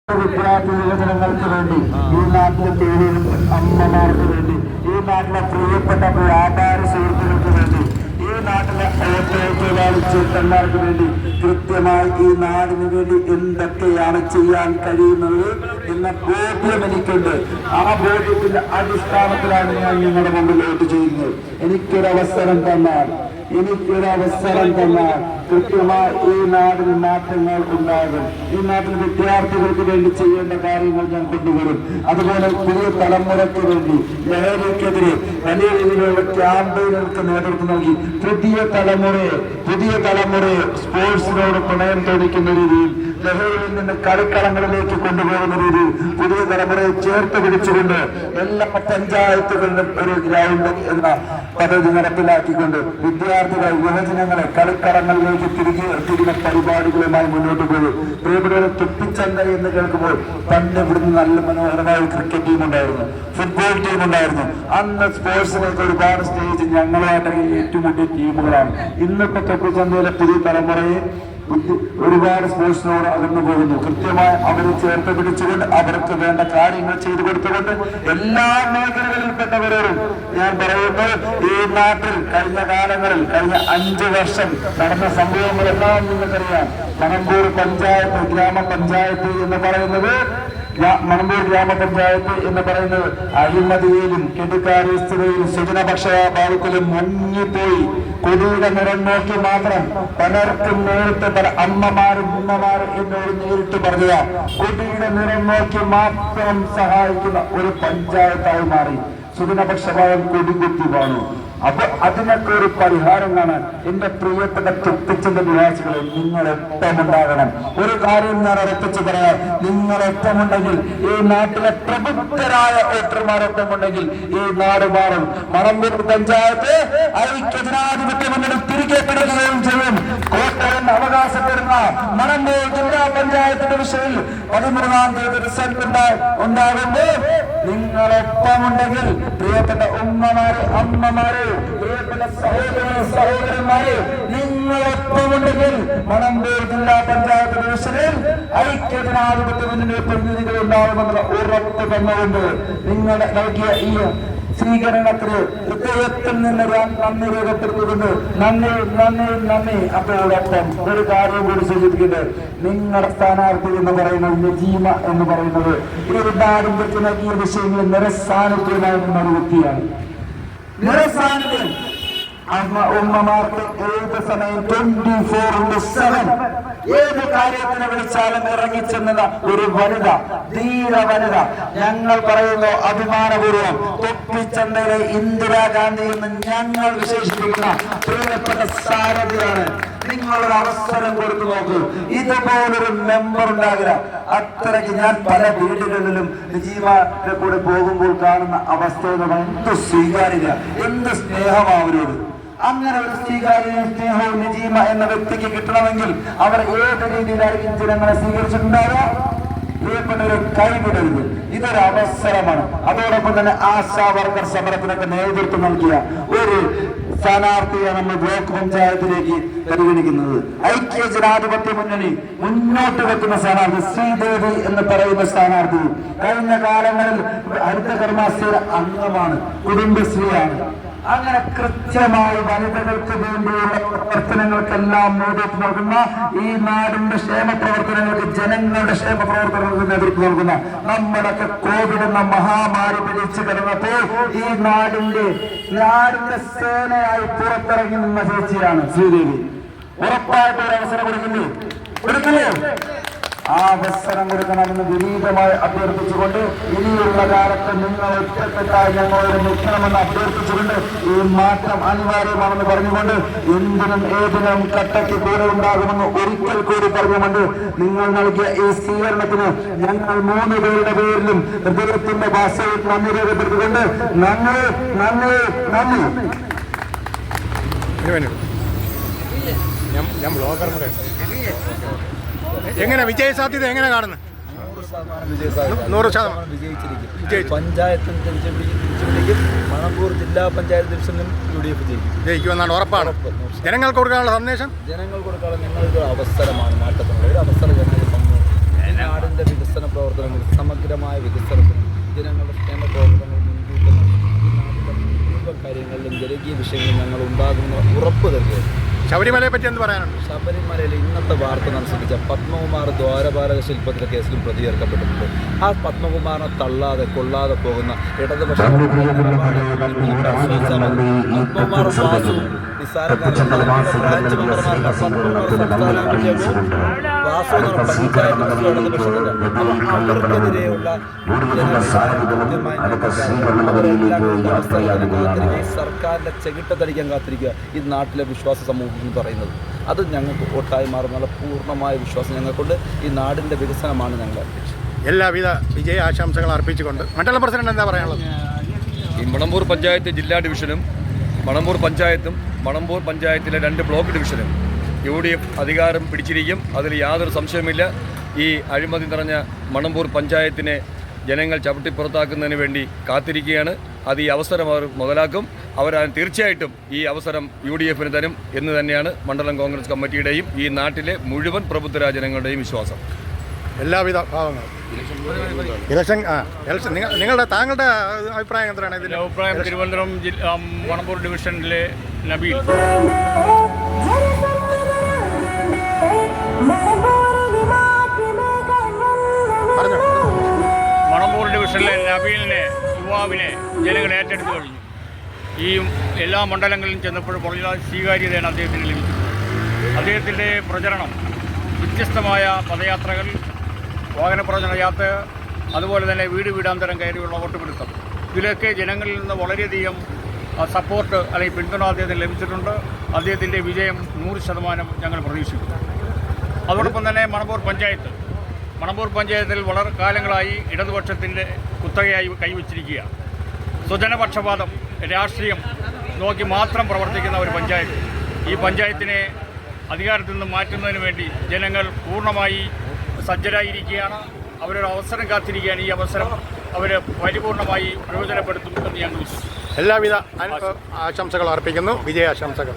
വിദ്യാർത്ഥി യുവജനങ്ങൾക്ക് വേണ്ടി, ഈ നാട്ടിലെ പേരും അമ്മമാർക്ക് വേണ്ടി, ഈ നാട്ടിലെ പ്രിയപ്പെട്ട വ്യാപാര സുഹൃത്തുക്കൾക്ക് വേണ്ടി, ഈ നാട്ടിലെ തൊഴിലാളി ചേട്ടന്മാർക്ക് വേണ്ടി കൃത്യമായി ഈ നാടിന് വേണ്ടി എന്തൊക്കെയാണ് ചെയ്യാൻ കഴിയുന്നത് എന്ന ബോധ്യം എനിക്കുണ്ട്. ആ ബോധ്യത്തിന്റെ അടിസ്ഥാനത്തിലാണ് ഞാൻ നിങ്ങളുടെ മുമ്പിലോട്ട് ചെയ്യുന്നത്. എനിക്കൊരവസരം തന്നാൽ കൃത്യമായി ഈ നാടിൽ മാറ്റങ്ങൾ ഉണ്ടാകും. ഈ നാട്ടിൽ വിദ്യാർത്ഥികൾക്ക് വേണ്ടി ചെയ്യേണ്ട കാര്യങ്ങൾ ഞാൻ കൊണ്ടുവരും. അതുപോലെ പുതിയ തലമുറയ്ക്ക് വേണ്ടി ലഹരിക്കെതിരെ വലിയ രീതിയിലുള്ള ക്യാമ്പയിനുകൾക്ക് നേതൃത്വം നൽകി പുതിയ തലമുറയെ സ്പോർട്സിനോട് പ്രണയം തോന്നിക്കുന്ന രീതിയിൽ, ലഹരിയിൽ നിന്ന് കളിക്കളങ്ങളിലേക്ക് കൊണ്ടുപോകുന്ന രീതിയിൽ പുതിയ തലമുറയെ ചേർത്ത് പിടിച്ചുകൊണ്ട് എല്ലാ പഞ്ചായത്തുകളിലും ഒരു ഗ്രൗണ്ട് എന്ന പദ്ധതി നടപ്പിലാക്കിക്കൊണ്ട് വിദ്യാർത്ഥികൾ യുവജനങ്ങളെ കളിക്കളങ്ങളിലേക്ക് തിരികെ പരിപാടികളുമായി മുന്നോട്ട് പോകും. പ്രിയപ്പെട്ടവരെ, തുപ്പിച്ചന്ത എന്ന് കേൾക്കുമ്പോൾ പണ്ട് ഇവിടുന്ന് നല്ല മനോഹരമായ ക്രിക്കറ്റ് ടീം ഉണ്ടായിരുന്നു, ഫുട്ബോൾ ടീം ഉണ്ടായിരുന്നു. അന്ന് സ്പോർട്സിലേക്ക് ഒരുപാട് സ്റ്റേജ് ഞങ്ങളുമായിട്ട് ഏറ്റുമുട്ടിയ ടീമുകളാണ്. ഇന്നിപ്പോ തുപ്പിച്ചന്തയിലെ പുതിയ തലമുറയെ ഒരുപാട് സ്പോർട്സിനോട് അകന്നു പോകുന്നു. കൃത്യമായി അവരെ ചേർത്ത് പിടിച്ചുകൊണ്ട് അവർക്ക് വേണ്ട കാര്യങ്ങൾ ചെയ്തു കൊടുത്തുകൊണ്ട് എല്ലാ മേഖലകളിൽപ്പെട്ടവരോടും ഞാൻ പറയുന്നത്, ഈ നാട്ടിൽ കഴിഞ്ഞ 5 വർഷം നടന്ന സംഭവങ്ങളെല്ലാം നിങ്ങൾക്കറിയാം. മണമ്പൂർ ഗ്രാമപഞ്ചായത്ത് എന്ന് പറയുന്നത് അഴിമതിയിലും കെടുകാര്യസ്ഥതയിലും സുജനപക്ഷപാതത്തിലും മുങ്ങിപ്പോയി. കൊടിയുടെ നിറം നോക്കി മാത്രം പലർക്കും നേരിട്ട് പല അമ്മമാരും എന്നോട് നേരിട്ട് പറഞ്ഞ കൊടിയുടെ നിറം നോക്കി മാത്രം സഹായിക്കുന്ന ഒരു പഞ്ചായത്തായി മാറി. സുജനപക്ഷപാതം കൊടികുത്തി കാണൂ. അപ്പൊ അതിനൊക്കെ ഒരു പരിഹാരം കാണാൻ എന്റെ പ്രിയപ്പെട്ട തുപ്പിച്ചന്റെ നിവാസികളെ നിങ്ങളൊപ്പമുണ്ടാകണം. ഒരു കാര്യം ഞാൻ ഉറപ്പിച്ചു പറയാം, നിങ്ങളൊപ്പമുണ്ടെങ്കിൽ, ഈ നാട്ടിലെ പ്രബുദ്ധരായ വോട്ടർമാരൊപ്പമുണ്ടെങ്കിൽ ഈ നാട് മാറും. മണമ്പൂർ പഞ്ചായത്ത് ഐക്യജനാധിപത്യ മുന്നണി തിരികെ പിടിക്കുകയും ചെയ്യും. കോട്ടയം അവകാശപ്പെടുന്ന മണമ്പൂർ ജില്ലാ പഞ്ചായത്ത് ഡിവിഷനിൽ 13-ാം തീയതി റിസൾട്ട് ഉണ്ടാകുമ്പോൾ നിങ്ങളൊപ്പമുണ്ടെങ്കിൽ, പ്രിയപ്പെട്ട ഉമ്മമാരെ, അമ്മമാരെ, പ്രിയപ്പെട്ട സഹോദരന്മാരെ, നിങ്ങളൊപ്പമുണ്ടെങ്കിൽ മണമ്പൂർ ജില്ലാ പഞ്ചായത്ത് ഡിവിഷനിൽ ഐക്യജനാധിപത്യ മുന്നണി പ്രതിനിധികൾ ഉണ്ടാകുമെന്നുള്ള ഉറപ്പ് തന്നുകൊണ്ട് നിങ്ങളുടെ നൽകിയ ഈ സ്വീകരണത്തിന് ഹൃദയത്തിൽ നിന്ന് നന്ദി രേഖപ്പെടുത്തിക്കൊണ്ട് നന്ദി. അതോടൊപ്പം ഒരു കാര്യം കൂടി സൂചിപ്പിക്കുന്നത്, നിങ്ങളുടെ സ്ഥാനാർത്ഥി എന്ന് പറയുന്നത് നജീമ എന്ന് പറയുന്നത് ഈ നാടും വെച്ച് നൽകിയ വിഷയങ്ങളിൽ നിരസാന്നിധ്യമായി നിന്നൊരു വ്യക്തിയാണ്. നിരസാന്നിധ്യം ഉമ്മമാർക്ക് ഏത് സമയം 24/7 ഏത് കാര്യത്തിന് വിളിച്ചാലും ഇറങ്ങിച്ചെന്ന ഒരു വനിത, ധീര വനിത. ഞങ്ങൾ പറയുന്നു അഭിമാനപൂർവ്വം, തൊപ്പിച്ചന്തയിലെ ഇന്ദിരാഗാന്ധി എന്ന് ഞങ്ങൾ വിശേഷിപ്പിക്കുന്ന പ്രിയപ്പെട്ട സാരഥിയാണ്. നിങ്ങളൊരു അവസരം കൊടുത്തു നോക്കൂ. ഇതുപോലൊരു മെമ്പർ ഉണ്ടാകില്ല. അത്രയ്ക്ക് ഞാൻ പല വീടുകളിലും നജീമയുടെ കൂടെ പോകുമ്പോൾ കാണുന്ന അവസ്ഥ എന്ന് പറഞ്ഞാൽ എന്ത് സ്വീകാര്യത, എന്ത് സ്നേഹം അവരോട്. അങ്ങനെ ഒരു സ്നേഹവും നജീമ എന്ന വ്യക്തിക്ക് കിട്ടണമെങ്കിൽ അവർ ഏത് രീതിയിലായിരിക്കും ജനങ്ങളെ സ്വീകരിച്ചിട്ടുണ്ടാവുക? പ്രിയപ്പെട്ടവരെ, കൈവിടരുത്. ഇതൊരു അവസരമാണ്. അതോടൊപ്പം തന്നെ ആശാ വർക്കർ സമരത്തിനൊക്കെ നേതൃത്വം നൽകിയ ഒരു സ്ഥാനാർത്ഥിയാണ് നമ്മൾ ബ്ലോക്ക് പഞ്ചായത്തിലേക്ക് പരിഗണിക്കുന്നത്. ഐക്യ ജനാധിപത്യ മുന്നണി മുന്നോട്ട് വെക്കുന്ന സ്ഥാനാർത്ഥി ശ്രീദേവി എന്ന് പറയുന്ന സ്ഥാനാർത്ഥി കഴിഞ്ഞ കാലങ്ങളിൽ ഹരിതകർമ്മസേന അംഗമാണ്, കുടുംബശ്രീയാണ്. അങ്ങനെ കൃത്യമായി വനിതകൾക്ക് വേണ്ടിയുള്ള പ്രവർത്തനങ്ങൾക്കെല്ലാം നേതൃത്വം നൽകുന്ന, ഈ നാടിന്റെ ക്ഷേമ പ്രവർത്തനങ്ങൾക്ക്, ജനങ്ങളുടെ ക്ഷേമ പ്രവർത്തനങ്ങൾക്ക് നേതൃത്വം നൽകുന്ന, നമ്മുടെയൊക്കെ കോവിഡ് എന്ന മഹാമാരി പിടിച്ചു കിടന്നപ്പോൾ ഈ നാടിന്റെ സേനയായി പുറത്തിറങ്ങി നിന്ന ചേച്ചിയാണ് ശ്രീദേവി. ഉറപ്പായിട്ട് ഒരു അവസരം കൊടുക്കില്ലേ? ആ അവസരം കൊടുക്കണമെന്ന് വിനീതമായി അഭ്യർത്ഥിച്ചുകൊണ്ട്, ഇനിയുള്ള കാലത്ത് നിങ്ങൾ ഒറ്റക്കെട്ടായി ഞങ്ങളോട് നിൽക്കണമെന്ന് അഭ്യർത്ഥിച്ചുകൊണ്ട്, ഈ മാറ്റം അനിവാര്യമാണെന്ന് പറഞ്ഞുകൊണ്ട്, എന്തിനും ഏതിനും കട്ടയ്ക്ക് കൂടെ ഉണ്ടാകുമെന്ന് ഒരിക്കൽ കൂടി പറഞ്ഞുകൊണ്ട്, നിങ്ങൾ നൽകിയ ഈ സ്വീകരണത്തിന് ഞങ്ങൾ 3 പേരുടെ പേരിലും ഹൃദയത്തിന്റെ ഭാഷയിൽ നന്ദി രേഖപ്പെടുത്തിക്കൊണ്ട് നന്ദി. എങ്ങനെ വിജയ സാധ്യത എങ്ങനെ കാണുന്നു? 100% വിജയിച്ചിരിക്കും. പഞ്ചായത്തും തിരിച്ചുപിടിക്കും. മണമ്പൂർ ജില്ലാ പഞ്ചായത്ത് ഡിവിഷനിലും UDF ജയിക്കുമെന്നാണ് ഉറപ്പാണ്. ജനങ്ങൾക്ക് കൊടുക്കാനുള്ള സന്ദേശം, ജനങ്ങൾ കൊടുക്കാനുള്ള ഞങ്ങളൊരു അവസരമാണ്, മാറ്റത്തിനുള്ള ഒരു അവസരം. നാടിന്റെ വികസന പ്രവർത്തനങ്ങളും സമഗ്രമായ വികസനത്തിനും ജനങ്ങളുടെ ക്ഷേമ പ്രവർത്തനങ്ങൾ മുൻകൂട്ടി ഈ നാട്ടിലെ മുഴുവൻ കാര്യങ്ങളിലും ജനകീയ വിഷയങ്ങളിൽ ഞങ്ങൾ ഉണ്ടാകുന്ന ഉറപ്പ് നൽകുകയാണ്. ശബരിമലയെ പറ്റി എന്ത് പറയാനുണ്ട്? ശബരിമലയിൽ ഇന്നത്തെ വാർത്ത അനുസരിച്ച പത്മകുമാർ ദ്വാരപാലക ശില്പത്തിലെ കേസിലും പ്രതി ചേർക്കപ്പെട്ടിട്ടുണ്ട്. ആ പത്മകുമാറിനെ തള്ളാതെ കൊള്ളാതെ പോകുന്ന ഇടതുപക്ഷ പത്മകുമാർ വാസു നിസ്സാരക്കാരൻ ബ്രാഞ്ച് മെമ്പർമാരുടെ വാസു അവർക്കെതിരെയുള്ള സർക്കാരിന്റെ ചെകിട്ടത്തടിക്കാൻ കാത്തിരിക്കുക ഈ നാട്ടിലെ വിശ്വാസ സമൂഹം എന്ന് പറയുന്നത്. അത് ഞങ്ങൾക്ക് വോട്ടായി മാറുന്നുള്ള പൂർണ്ണമായ വിശ്വാസം ഞങ്ങൾക്കുണ്ട്. ഈ നാടിൻ്റെ വികസനമാണ് ഞങ്ങളുടെ ലക്ഷ്യം. എല്ലാവിധ വിജയ ആശംസകൾ അർപ്പിച്ചുകൊണ്ട് മണ്ഡലം പ്രസിഡന്റ് എന്താ പറയാനുള്ളത്? ഈ മണമ്പൂർ പഞ്ചായത്ത് ജില്ലാ ഡിവിഷനും മണമ്പൂർ പഞ്ചായത്തും മണമ്പൂർ പഞ്ചായത്തിലെ 2 ബ്ലോക്ക് ഡിവിഷനും UDF അധികാരം പിടിച്ചിരിക്കും. അതിൽ യാതൊരു സംശയമില്ല. ഈ അഴിമതി നിറഞ്ഞ മണമ്പൂർ പഞ്ചായത്തിനെ ജനങ്ങൾ ചവിട്ടിപ്പുറത്താക്കുന്നതിന് വേണ്ടി കാത്തിരിക്കുകയാണ്. അത് ഈ അവസരം അവർ മുതലാക്കും. തീർച്ചയായിട്ടും ഈ അവസരം UDFന് തരും എന്ന് തന്നെയാണ് മണ്ഡലം കോൺഗ്രസ് കമ്മിറ്റിയുടെയും ഈ നാട്ടിലെ മുഴുവൻ പ്രബുദ്ധരായ ജനങ്ങളുടെയും വിശ്വാസം. എല്ലാവിധ ഭാവങ്ങളും. ഇലക്ഷൻ താങ്കളുടെ അഭിപ്രായം എന്താണ് ഇതിൻ്റെ അഭിപ്രായം? തിരുവനന്തപുരം മണമ്പൂർ ഡിവിഷനിലെ നബീൽ മണമ്പൂർ ഡിവിഷനിലെ നബീലിനെ യുവാവിനെ ജനങ്ങൾ ഏറ്റെടുത്തു കഴിഞ്ഞു. ഈ എല്ലാ മണ്ഡലങ്ങളിലും ചെന്നപ്പോഴും വളരെ സ്വീകാര്യതയാണ് അദ്ദേഹത്തിന് ലഭിച്ചത്. അദ്ദേഹത്തിൻ്റെ പ്രചരണം വ്യത്യസ്തമായ പദയാത്രകൾ, വാഹന പ്രചരണ യാത്ര, അതുപോലെ തന്നെ വീട് വീടാന്തരം കയറിയുള്ള വോട്ടുപിടുത്തം, ഇതിലൊക്കെ ജനങ്ങളിൽ നിന്ന് വളരെയധികം സപ്പോർട്ട് അല്ലെങ്കിൽ പിന്തുണ അദ്ദേഹത്തിന് ലഭിച്ചിട്ടുണ്ട്. അദ്ദേഹത്തിൻ്റെ വിജയം 100% ഞങ്ങൾ പ്രതീക്ഷിക്കുന്നു. അതോടൊപ്പം തന്നെ മണമ്പൂർ പഞ്ചായത്തിൽ വളരെ കാലങ്ങളായി ഇടതുപക്ഷത്തിൻ്റെ കുത്തകയായി കൈവച്ചിരിക്കുകയാണ്. സ്വജനപക്ഷപാതം, രാഷ്ട്രീയം നോക്കി മാത്രം പ്രവർത്തിക്കുന്ന ഒരു പഞ്ചായത്ത്. ഈ പഞ്ചായത്തിനെ അധികാരത്തിൽ നിന്ന് മാറ്റുന്നതിന് വേണ്ടി ജനങ്ങൾ പൂർണ്ണമായി സജ്ജരായിരിക്കുകയാണ്. അവരൊരു അവസരം കാത്തിരിക്കുകയാണ്. ഈ അവസരം അവർ പരിപൂർണമായി പ്രയോജനപ്പെടുത്തും എന്ന് ഞാൻ വിശ്വസിക്കുന്നു. എല്ലാവിധ ആശംസകൾ അർപ്പിക്കുന്നു. വിജയാശംസകൾ.